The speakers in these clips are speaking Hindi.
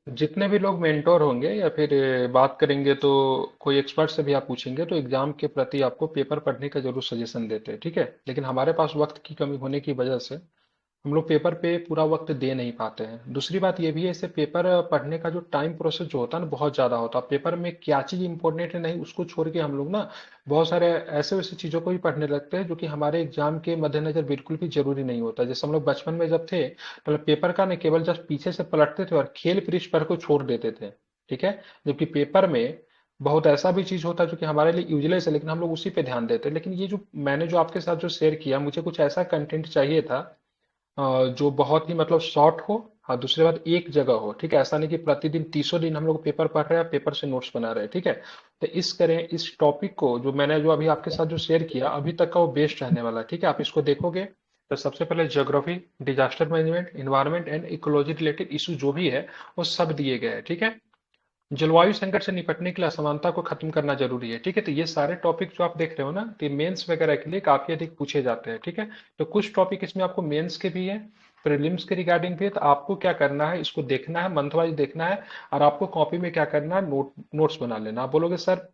जितने भी लोग मेंटोर होंगे या फिर बात करेंगे तो कोई एक्सपर्ट से भी आप पूछेंगे तो एग्जाम के प्रति आपको पेपर पढ़ने का जरूर सजेशन देते हैं, ठीक है। लेकिन हमारे पास वक्त की कमी होने की वजह से हम लोग पेपर पे पूरा वक्त दे नहीं पाते हैं। दूसरी बात ये भी है, इससे पेपर पढ़ने का जो टाइम प्रोसेस जो होता है ना बहुत ज़्यादा होता है। पेपर में क्या चीज़ इंपॉर्टेंट है नहीं उसको छोड़ के हम लोग ना बहुत सारे ऐसे वैसे चीज़ों को भी पढ़ने लगते हैं जो कि हमारे एग्जाम के मद्देनजर बिल्कुल भी जरूरी नहीं होता। जैसे हम लोग बचपन में जब थे तो पेपर का नहीं केवल जस्ट पीछे से पलटते थे और खेल पृष्ठ पर को छोड़ देते थे, ठीक है। जबकि पेपर में बहुत ऐसा भी चीज होता है जो कि हमारे लिए यूजलेस है लेकिन हम लोग उसी पे ध्यान देते हैं। लेकिन ये जो मैंने जो आपके साथ जो शेयर किया, मुझे कुछ ऐसा कंटेंट चाहिए था जो बहुत ही मतलब शॉर्ट हो। हाँ, दूसरी बात एक जगह हो, ठीक है। ऐसा नहीं कि प्रतिदिन तीसों दिन हम लोग पेपर पढ़ रहे हैं पेपर से नोट्स बना रहे हैं, ठीक है। तो इस टॉपिक को जो मैंने जो अभी आपके साथ जो शेयर किया अभी तक का वो बेस्ट रहने वाला है, ठीक है। आप इसको देखोगे तो सबसे पहले geography, disaster management, environment and ecology related issue जो भी है वो सब दिए गए हैं, ठीक है। जलवायु संकट से निपटने के लिए असमानता को खत्म करना जरूरी है, ठीक है। तो ये सारे टॉपिक जो आप देख रहे हो ना, तो मेंस वगैरह के लिए काफी अधिक पूछे जाते हैं, ठीक है। तो कुछ टॉपिक इसमें आपको मेंस के भी है, प्रीलिम्स के रिगार्डिंग भी है। तो आपको क्या करना है, इसको देखना है, मंथ वाइज देखना है और आपको कॉपी में क्या करना है, नोट्स बना लेना। आप बोलोगे सर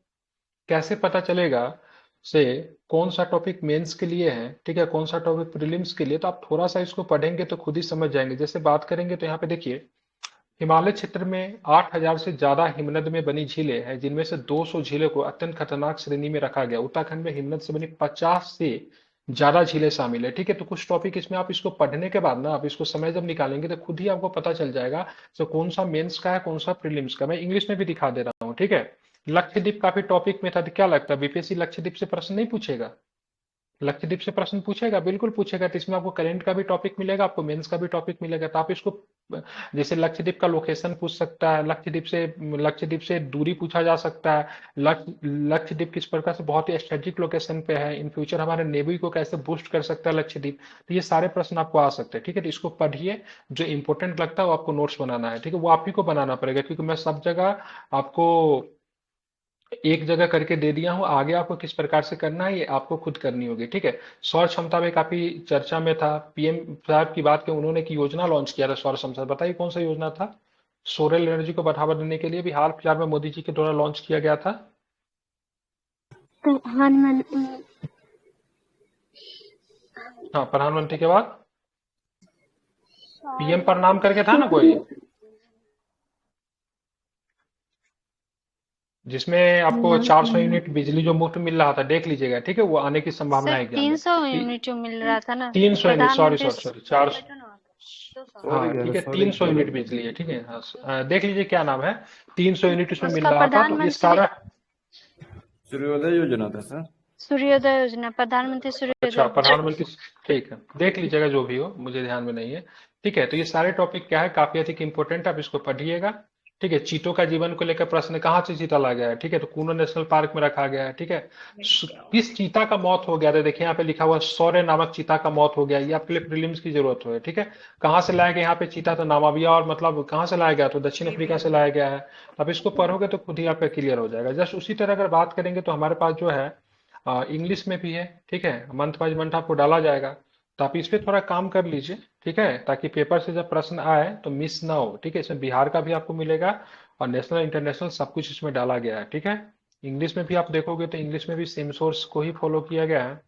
कैसे पता चलेगा से कौन सा टॉपिक मेंस के लिए है, ठीक है, कौन सा टॉपिक प्रीलिम्स के लिए। तो आप थोड़ा सा इसको पढ़ेंगे तो खुद ही समझ जाएंगे। जैसे बात करेंगे तो यहाँ पे देखिए, हिमालय क्षेत्र में 8,000 से ज्यादा हिमनद में बनी झीलें हैं जिनमें से 200 झीलों को अत्यंत खतरनाक श्रेणी में रखा गया। उत्तराखंड में हिमनद से बनी 50 से ज्यादा झीलें शामिल है, ठीक है। तो कुछ टॉपिक इसमें आप इसको पढ़ने के बाद ना आप इसको समय जब निकालेंगे तो खुद ही आपको पता चल जाएगा तो कौन सा मेंस का है कौन सा प्रीलिम्स का। मैं इंग्लिश में भी दिखा दे रहा हूँ, ठीक है। लक्षद्वीप काफी टॉपिक में था, तो क्या लगता है बीपीएससी लक्षद्वीप से प्रश्न नहीं पूछेगा? लक्षद्वीप से प्रश्न पूछेगा, बिल्कुल पूछेगा। तो इसमें आपको करंट का भी टॉपिक मिलेगा, आपको मेंस का भी टॉपिक मिलेगा। तो आप इसको जैसे लक्षद्वीप का लोकेशन पूछ सकता है, लक्षद्वीप से दूरी पूछा जा सकता है। लक्षद्वीप किस प्रकार से बहुत ही स्ट्रेटेजिक लोकेशन पे है, इन फ्यूचर हमारे नेवी को कैसे बूस्ट कर सकता है लक्षद्वीप। तो ये सारे प्रश्न आपको आ सकते हैं, ठीक है। तो इसको पढ़िए, जो इंपॉर्टेंट लगता है वो आपको नोट्स बनाना है, ठीक है। वो आप ही को बनाना पड़ेगा क्योंकि मैं सब जगह आपको एक जगह करके दे दिया हूँ। आगे आपको किस प्रकार से करना है ये आपको खुद करनी होगी, ठीक है। सौर क्षमता में काफी चर्चा में था, पीएम साहब की बात की, उन्होंने एक योजना लॉन्च किया था सौर क्षमता। बताइए कौन सा योजना था? सोलर एनर्जी को बढ़ावा देने के लिए भी हाल फिलहाल में मोदी जी के द्वारा लॉन्च किया गया था। प्रधानमंत्री। हाँ, प्रधानमंत्री के बाद पीएम प्रणाम करके था ना कोई, जिसमें आपको 400 यूनिट बिजली जो मुफ्त मिल रहा था, देख लीजिएगा, ठीक है। वो आने की संभावना सर है एग्जाम में। 300 यूनिट जो मिल रहा था ना, 300 यूनिट, सॉरी प्रधानमंत्री सॉरी सॉरी, 400। 200। हाँ ठीक है, 300 यूनिट बिजली है, ठीक है। हाँ, देख लीजिए क्या नाम है। 300 यूनिट उसमें मिल उसका रहा था, तो ये प्रधानमंत्री सारा। सूर्योदय योजना था सर। सूर्योदय योजना, प्रधानमंत्री सूर्योदय अच्छा, योजना। प्रधानमंत्री। ठीक है, देख लीजिएगा जो भी हो, मुझे ध्यान में नहीं है। ठीक है, तो ये सारे टॉपिक क्या है, काफी अधिक इंपॉर्टेंट, आप इसको पढ़िएगा। ठीक है, चीतों का जीवन को लेकर प्रश्न, कहाँ से चीता ला गया है, ठीक है, तो कूनो नेशनल पार्क में रखा गया है, ठीक है। किस चीता का मौत हो गया था, देखिए यहाँ पे लिखा हुआ है, शौर्य नामक चीता का मौत हो गया। ये आपके लिए प्रीलिम्स की जरूरत हो है, ठीक है। कहाँ से लाया गया यहाँ पे चीता, तो नामाबिया, और मतलब कहाँ से लाया गया, तो दक्षिण अफ्रीका से लाया गया है। अब इसको पढ़ोगे तो खुद ही आपका क्लियर हो जाएगा। जस्ट उसी तरह अगर बात करेंगे तो हमारे पास जो है इंग्लिश में भी है, ठीक है। मंथ बाय मंथ आपको डाला जाएगा, तो आप इस पे थोड़ा काम कर लीजिए, ठीक है, ताकि पेपर से जब प्रश्न आए तो मिस ना हो, ठीक है। इसमें बिहार का भी आपको मिलेगा और नेशनल इंटरनेशनल सब कुछ इसमें डाला गया है, ठीक है। इंग्लिश में भी आप देखोगे तो इंग्लिश में भी सेम सोर्स को ही फॉलो किया गया है।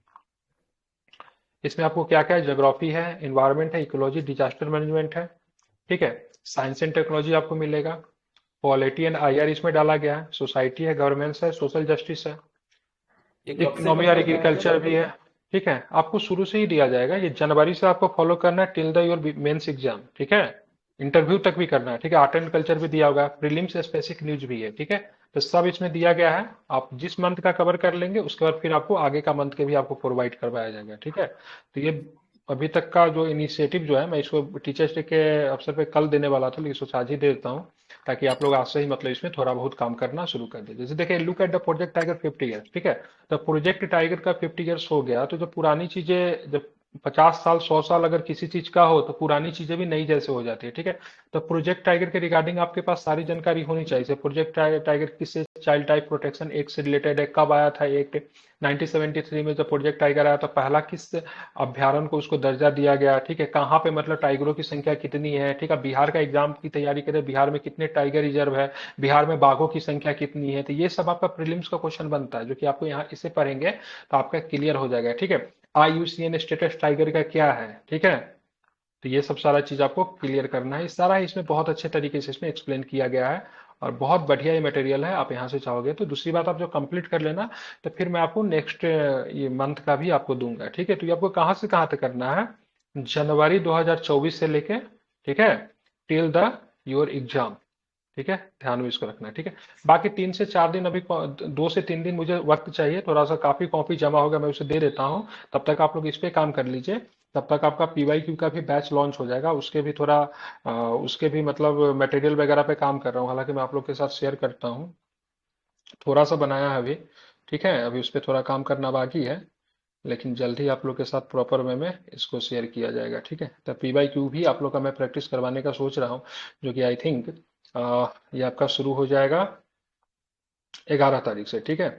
इसमें आपको क्या क्या है, ज्योग्राफी है, इन्वायरमेंट है, इकोलॉजी, डिजास्टर मैनेजमेंट है, ठीक है। साइंस एंड टेक्नोलॉजी आपको मिलेगा, पॉलिटी एंड आईआर इसमें डाला गया है, सोसाइटी है, गवर्नेंस है, सोशल जस्टिस है, ये कब से इकोनॉमी कब और तक है एग्रीकल्चर सर? भी है। ठीक है, आपको शुरू से ही दिया जाएगा, ये जनवरी से आपको फॉलो करना है till the your mains exam, ठीक है। इंटरव्यू तक भी करना है, ठीक है। आर्ट एंड कल्चर भी दिया होगा, प्रीलिम्स स्पेसिफिक न्यूज भी है, ठीक है। तो सब इसमें दिया गया है। आप जिस मंथ का कवर कर लेंगे उसके बाद फिर आपको आगे का मंथ के भी आपको प्रोवाइड करवाया जाएगा, ठीक है। तो ये अभी तक का जो इनिशिएटिव जो है, मैं इसको टीचर्स डे के अवसर पे कल देने वाला था लेकिन सोचा आज ही दे देता हूँ, ताकि आप लोग आज से ही मतलब इसमें थोड़ा बहुत काम करना शुरू कर दें। जैसे देखिए, look at the project tiger 50 years, ठीक है। तो प्रोजेक्ट टाइगर का 50 ईयर्स हो गया, तो जो पुरानी चीजें जब 50 साल 100 साल अगर किसी चीज का हो तो पुरानी चीजें भी नई जैसे हो जाती है, ठीक है। तो प्रोजेक्ट टाइगर के रिगार्डिंग आपके पास सारी जानकारी होनी चाहिए। जैसे प्रोजेक्ट टाइगर किससे, चाइल्ड टाइप प्रोटेक्शन एक्ट से रिलेटेड है, कब आया था एक्ट, 1973 में जब प्रोजेक्ट टाइगर आया तो पहला किस अभ्यारण्य को उसको दर्जा दिया गया, ठीक है। कहाँ पे मतलब टाइगरों की संख्या कितनी है, ठीक है। बिहार का एग्जाम की तैयारी करें, बिहार में कितने टाइगर रिजर्व है, बिहार में बाघों की संख्या कितनी है, तो ये सब आपका प्रीलिम्स का क्वेश्चन बनता है, जो कि आपको यहाँ इसे पढ़ेंगे तो आपका क्लियर हो जाएगा, ठीक है। IUCN स्टेटस टाइगर का क्या है, ठीक है। तो ये सब सारा चीज आपको क्लियर करना है, इस सारा इसमें बहुत अच्छे तरीके से इसमें एक्सप्लेन किया गया है और बहुत बढ़िया ये मटेरियल है। आप यहाँ से चाहोगे तो दूसरी बात आप जो कंप्लीट कर लेना, तो फिर मैं आपको नेक्स्ट ये मंथ का भी आपको दूंगा, ठीक है। तो ये आपको कहाँ से कहाँ तक करना है, जनवरी 2024 से लेके, ठीक है, टिल द योर एग्जाम, ठीक है। ध्यान में इसको रखना है, ठीक है। बाकी 3 से 4 दिन अभी 2 से 3 दिन मुझे वक्त चाहिए, थोड़ा सा काफी कॉपी जमा होगा, मैं उसे दे देता हूँ। तब तक आप लोग इस पे काम कर लीजिए। तब तक आपका PYQ का भी बैच लॉन्च हो जाएगा, उसके भी थोड़ा उसके भी मतलब मटेरियल वगैरह पे काम कर रहा हूँ, हालांकि मैं आप लोग के साथ शेयर करता हूँ। थोड़ा सा बनाया है अभी, ठीक है। अभी उस पर थोड़ा काम करना बाकी है, लेकिन जल्द ही आप लोग के साथ प्रॉपर वे में इसको शेयर किया जाएगा, ठीक है। तो PYQ भी आप लोग का मैं प्रैक्टिस करवाने का सोच रहा हूँ, जो कि आई थिंक ये आपका शुरू हो जाएगा 11 तारीख से, ठीक है।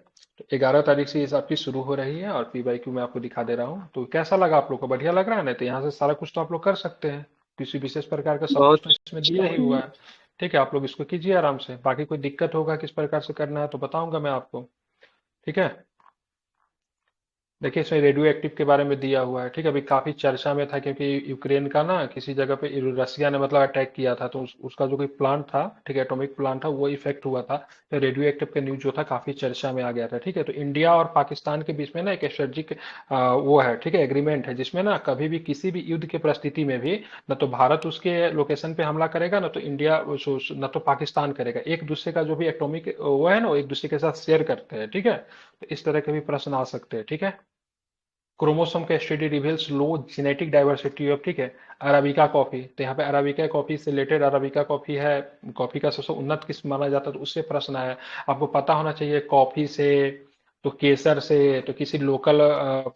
तो 11 तारीख से ये आपकी शुरू हो रही है और PYQ मैं आपको दिखा दे रहा हूँ। तो कैसा लगा आप लोग को, बढ़िया लग रहा है ना। तो यहाँ से सारा कुछ तो आप लोग कर सकते हैं, किसी विशेष प्रकार का सब कुछ बहुत तो इसमें दिया ही हुआ है, ठीक है। आप लोग इसको कीजिए आराम से, बाकी कोई दिक्कत होगा किस प्रकार से करना है तो बताऊंगा मैं आपको, ठीक है। देखिए इसमें रेडियो एक्टिव के बारे में दिया हुआ है, ठीक है। अभी काफी चर्चा में था क्योंकि यूक्रेन का ना किसी जगह पे रसिया ने मतलब अटैक किया था, तो उसका जो कोई प्लांट था, ठीक है, एटॉमिक प्लांट था, वो इफेक्ट हुआ था। तो रेडियो एक्टिव का न्यूज जो था काफी चर्चा में आ गया था, ठीक है। तो इंडिया और पाकिस्तान के बीच में ना एक स्ट्रेटेजिक वो है, ठीक है, एग्रीमेंट है, जिसमें ना कभी भी किसी भी युद्ध की परिस्थिति में भी न तो भारत उसके लोकेशन पे हमला करेगा, न तो इंडिया न तो पाकिस्तान करेगा। एक दूसरे का जो भी एटॉमिक वो है ना, वो एक दूसरे के साथ शेयर करते हैं, ठीक है। तो इस तरह के भी प्रश्न आ सकते हैं, ठीक है। क्रोमोसोम का study reveals low genetic diversity of, ठीक है, अराबिका कॉफी। तो यहाँ पे अराबिका कॉफी से रिलेटेड, अराबिका कॉफी है कॉफी का सबसे उन्नत किस्म माना जाता है, तो उससे प्रश्न है। आपको पता होना चाहिए कॉफी से, तो केसर से, तो किसी लोकल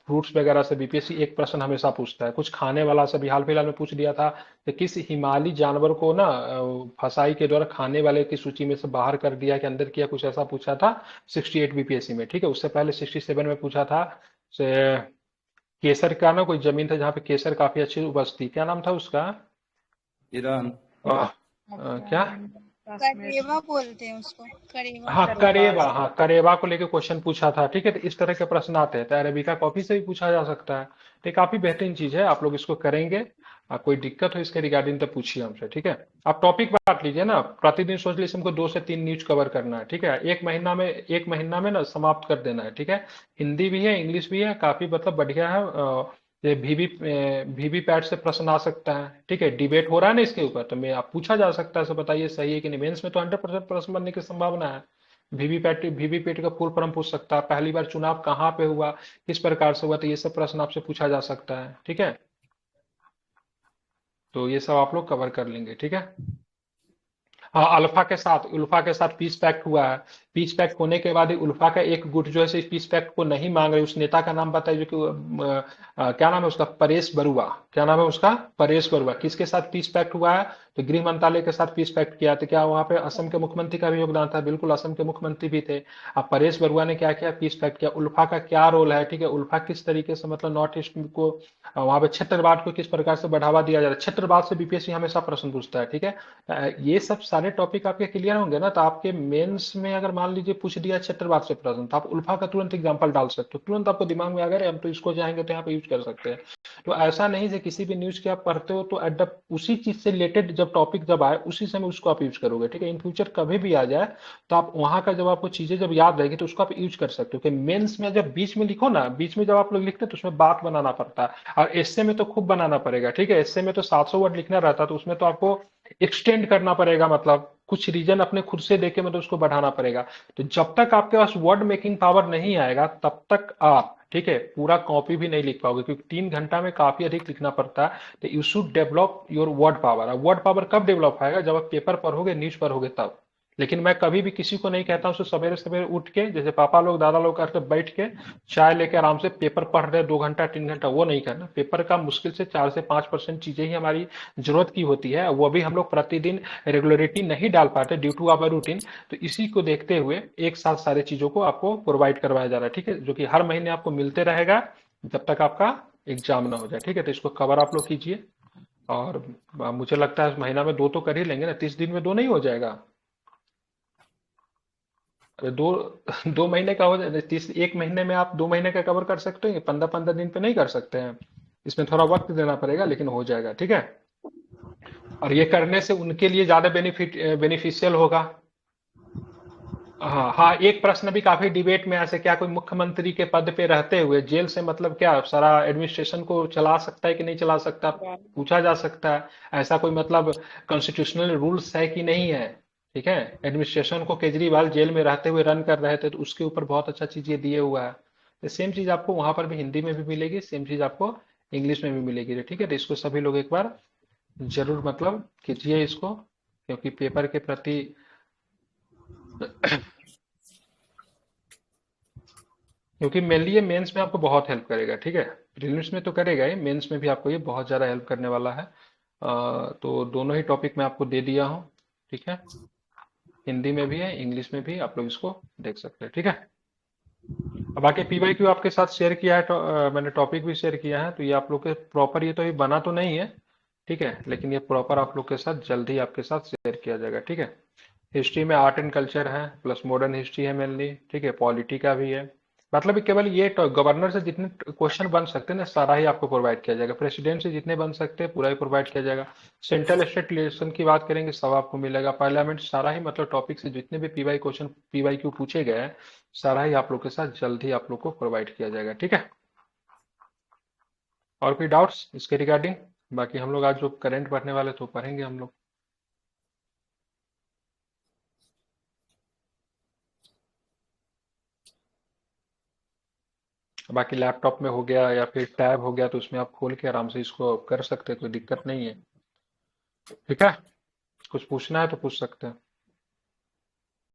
फ्रूट्स वगैरह से BPSC एक प्रश्न हमेशा पूछता है। कुछ खाने वाला से भी हाल फिलहाल में पूछ दिया था कि किस हिमालयी जानवर को ना फसाई के द्वारा खाने वाले की सूची में से बाहर कर दिया कि अंदर किया, कुछ ऐसा पूछा था 68 BPSC में, ठीक है। उससे पहले 67 में पूछा था से केसर का ना कोई जमीन था जहाँ पे केसर काफी अच्छी उपज थी, क्या नाम था उसका, ईरान। आह, क्या, करेवा बोलते हैं उसको, करेवा। हाँ करेबा, हाँ करेबा को लेके क्वेश्चन पूछा था, ठीक है। तो इस तरह के प्रश्न आते हैं, तो अरेबिका कॉफी से भी पूछा जा सकता है। तो ये काफी बेहतरीन चीज है, आप लोग इसको करेंगे। कोई दिक्कत हो इसके रिगार्डिंग तो पूछिए हमसे, ठीक है। आप टॉपिक बांट लीजिए ना, प्रतिदिन सोच लीजिए हमको 2 से 3 न्यूज कवर करना है, ठीक है। एक महीना में ना समाप्त कर देना है, ठीक है। हिंदी भी है, इंग्लिश भी है, काफी मतलब बढ़िया है। ये VV पैट से प्रश्न आ सकता है, ठीक है। डिबेट हो रहा है ना इसके ऊपर, तो मैं आप पूछा जा सकता है, सो बताइए सही है कि नहीं। मेंस में तो 100% प्रश्न बनने की संभावना है। VV पैट का फुल फॉर्म पूछ सकता है, पहली बार चुनाव कहाँ पे हुआ, किस प्रकार से हुआ, तो ये सब प्रश्न आपसे पूछा जा सकता है, ठीक है। तो ये सब आप लोग कवर कर लेंगे, ठीक है। हाँ, अल्फा के साथ, उल्फा के साथ पीस पैक्ट हुआ है। पीस पैक्ट होने के बाद ही उल्फा का एक गुट जो है इस पीस पैक्ट को नहीं मांग रहे। उस नेता का नाम बताइए, जो कि क्या नाम है उसका, परेश बरुआ। क्या नाम है उसका, परेश बरुआ। किसके साथ पीस पैक्ट हुआ है, तो गृह मंत्रालय के साथ पीस पैक्ट किया। तो क्या वहां पे असम के मुख्यमंत्री का भी योगदान था, बिल्कुल असम के मुख्यमंत्री भी थे। अब परेश बरुआ ने क्या किया, पीस पैक्ट किया। उल्फा का क्या रोल है, ठीक है, उल्फा किस तरीके से मतलब नॉर्थ ईस्ट को वहां पे क्षेत्रवाद को किस प्रकार से बढ़ावा दिया जा रहा है। क्षेत्रवाद से BPSC हमेशा प्रश्न पूछता है, ठीक है। ये सब सारे टॉपिक आपके क्लियर होंगे ना, तो आपके मेंस में अगर मान लीजिए पूछ दिया क्षेत्रवाद से प्रश्न, तो आप उल्फा का तुरंत एग्जांपल डाल सकते हो, तुरंत आपको दिमाग में आ गया हम तो इसको चाहेंगे तो यहाँ पे यूज कर सकते हैं। तो ऐसा नहीं है किसी भी न्यूज के आप पढ़ते हो तो एट उसी चीज से रिलेटेड जब टॉपिक जब आए उसी समय उसको आप यूज करोगे, ठीक है। इन फ्यूचर कभी भी आ जाए तो आप वहां का जब आपको चीजें जब याद रहेगी तो उसको आप यूज कर सकते हो। कि मेंस में जब बीच में लिखो ना, बीच में जब आप लोग लिखते हैं तो उसमें बात बनाना पड़ता है, और एस्से में तो खूब बनाना पड़ेगा, ठीक है। एस्से में तो 700 वर्ड लिखना रहता है, तो उसमें तो आपको एक्सटेंड करना पड़ेगा, मतलब कुछ रीजन अपने खुद से देके मतलब उसको बढ़ाना पड़ेगा। तो जब तक आपके पास वर्ड मेकिंग पावर नहीं आएगा तब तक आप, ठीक है, पूरा कॉपी भी नहीं लिख पाओगे, क्योंकि 3 घंटा में काफी अधिक लिखना पड़ता है। तो you should develop your word power. Word power कब डेवलप आएगा, जब आप पेपर पढ़ोगे, न्यूज पढ़ोगे तब। लेकिन मैं कभी भी किसी को नहीं कहता हूँ सवेरे सवेरे उठ के जैसे पापा लोग दादा लोग करते बैठ के चाय लेके आराम से पेपर पढ़ रहे 2 घंटा 3 घंटा, वो नहीं करना। पेपर का मुश्किल से 4 से 5% चीजें ही हमारी जरूरत की होती है, वो भी हम लोग प्रतिदिन रेगुलरिटी नहीं डाल पाते ड्यू टू आवर रूटीन। तो इसी को देखते हुए एक साथ सारी चीजों को आपको प्रोवाइड करवाया जा रहा है, ठीक है, जो कि हर महीने आपको मिलते रहेगा जब तक आपका एग्जाम ना हो जाए, ठीक है। तो इसको कवर आप लोग कीजिए। और मुझे लगता है इस महीना में 2 तो कर ही लेंगे ना, 30 दिन में 2 नहीं हो जाएगा? अरे दो 2 महीने का हो जाए 30, एक महीने में आप 2 महीने का कवर कर सकते हैं, 15-15 दिन पे नहीं कर सकते हैं। इसमें थोड़ा वक्त देना पड़ेगा लेकिन हो जाएगा, ठीक है। और ये करने से उनके लिए ज्यादा बेनिफिशियल होगा। हाँ हाँ, एक प्रश्न भी काफी डिबेट में ऐसे, क्या कोई मुख्यमंत्री के पद पे रहते हुए जेल से मतलब क्या सारा एडमिनिस्ट्रेशन को चला सकता है कि नहीं चला सकता, पूछा जा सकता है। ऐसा कोई मतलब कॉन्स्टिट्यूशनल रूल्स है कि नहीं है, ठीक है। एडमिनिस्ट्रेशन को केजरीवाल जेल में रहते हुए रन कर रहे थे, तो उसके ऊपर बहुत अच्छा चीज ये दिए हुआ है। तो सेम चीज आपको वहां पर भी हिंदी में भी मिलेगी, सेम चीज आपको इंग्लिश में भी मिलेगी, ठीक है। तो इसको सभी लोग एक बार जरूर मतलब कीजिए इसको, क्योंकि पेपर के प्रति क्योंकि मेनली ये मेंस में आपको बहुत हेल्प करेगा, ठीक है। प्रीलिम्स में तो करेगा ही, मेंस में भी आपको ये बहुत ज़्यादा हेल्प करने वाला है। तो दोनों ही टॉपिक मैं आपको दे दिया हूँ, ठीक है। हिंदी में भी है, इंग्लिश में भी, आप लोग इसको देख सकते हैं, ठीक है। अब बाकी पीवाई क्यू आपके साथ शेयर किया है, मैंने टॉपिक भी शेयर किया है, तो ये आप लोग के प्रॉपर, ये तो ये बना तो नहीं है, ठीक है, लेकिन ये प्रॉपर आप लोग के साथ जल्द ही आपके साथ शेयर किया जाएगा, ठीक है। हिस्ट्री में आर्ट एंड कल्चर है, प्लस मॉडर्न हिस्ट्री है मेनली, ठीक है, पॉलिटी का भी है। मतलब कि केवल ये गवर्नर से जितने क्वेश्चन बन सकते हैं ना, सारा ही आपको प्रोवाइड किया जाएगा। प्रेसिडेंट से जितने बन सकते हैं पूरा ही प्रोवाइड किया जाएगा। सेंट्रल स्टेट रिलेशन की बात करेंगे सब आपको मिलेगा। पार्लियामेंट, सारा ही मतलब टॉपिक से जितने भी पीवाई क्वेश्चन पीवाई क्यू पूछे गए हैं, सारा ही आप लोग के साथ जल्द ही आप लोग को प्रोवाइड किया जाएगा, ठीक है। और कोई डाउट्स इसके रिगार्डिंग? बाकी हम लोग आज जो करंट पढ़ने वाले तो पढ़ेंगे हम लोग। बाकी लैपटॉप में हो गया या फिर टैब हो गया, तो उसमें आप खोल के आराम से इसको कर सकते हैं, कोई दिक्कत नहीं है, ठीक है। कुछ पूछना है तो पूछ सकते हैं।